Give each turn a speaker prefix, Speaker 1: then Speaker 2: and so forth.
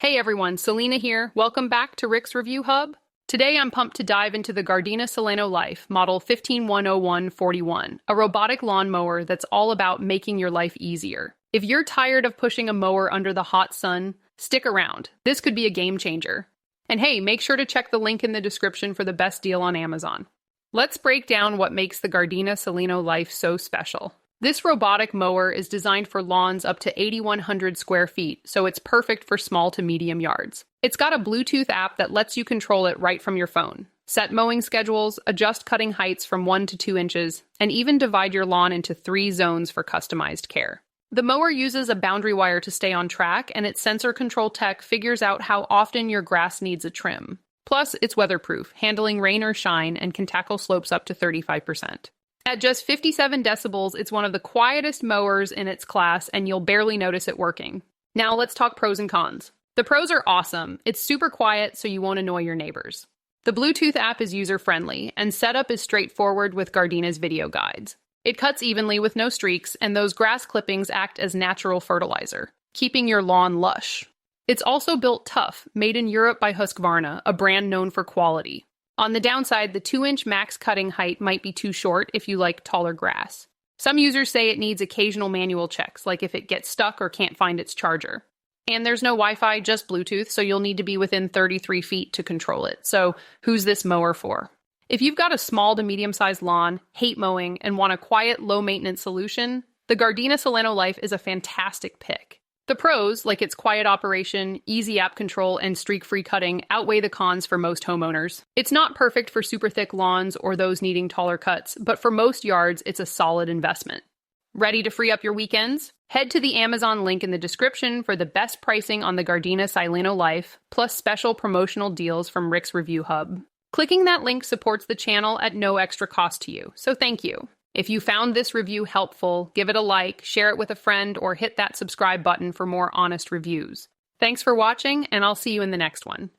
Speaker 1: Hey everyone, Selena here. Welcome back to Rick's Review Hub. Today I'm pumped to dive into the Gardena Sileno Life Model 1510141, a robotic lawn mower that's all about making your life easier. If you're tired of pushing a mower under the hot sun, stick around. This could be a game changer. And hey, make sure to check the link in the description for the best deal on Amazon. Let's break down what makes the Gardena Sileno Life so special. This robotic mower is designed for lawns up to 8,100 square feet, so it's perfect for small to medium yards. It's got a Bluetooth app that lets you control it right from your phone. Set mowing schedules, adjust cutting heights from 1 to 2 inches, and even divide your lawn into 3 zones for customized care. The mower uses a boundary wire to stay on track, and its SensorControl tech figures out how often your grass needs a trim. Plus, it's weatherproof, handling rain or shine, and can tackle slopes up to 35%. At just 57 decibels, it's one of the quietest mowers in its class, and you'll barely notice it working. Now let's talk pros and cons. The pros are awesome. It's super quiet, so you won't annoy your neighbors. The Bluetooth app is user-friendly, and setup is straightforward with Gardena's video guides. It cuts evenly with no streaks, and those grass clippings act as natural fertilizer, keeping your lawn lush. It's also built tough, made in Europe by Husqvarna, a brand known for quality. On the downside, the 2-inch max cutting height might be too short if you like taller grass. Some users say it needs occasional manual checks, like if it gets stuck or can't find its charger. And there's no Wi-Fi, just Bluetooth, so you'll need to be within 33 feet to control it. So who's this mower for? If you've got a small to medium-sized lawn, hate mowing, and want a quiet, low-maintenance solution, the Gardena Sileno Life is a fantastic pick. The pros, like its quiet operation, easy app control, and streak-free cutting, outweigh the cons for most homeowners. It's not perfect for super thick lawns or those needing taller cuts, but for most yards, it's a solid investment. Ready to free up your weekends? Head to the Amazon link in the description for the best pricing on the Gardena Sileno Life, plus special promotional deals from Rick's Review Hub. Clicking that link supports the channel at no extra cost to you, so thank you. If you found this review helpful, give it a like, share it with a friend, or hit that subscribe button for more honest reviews. Thanks for watching, and I'll see you in the next one.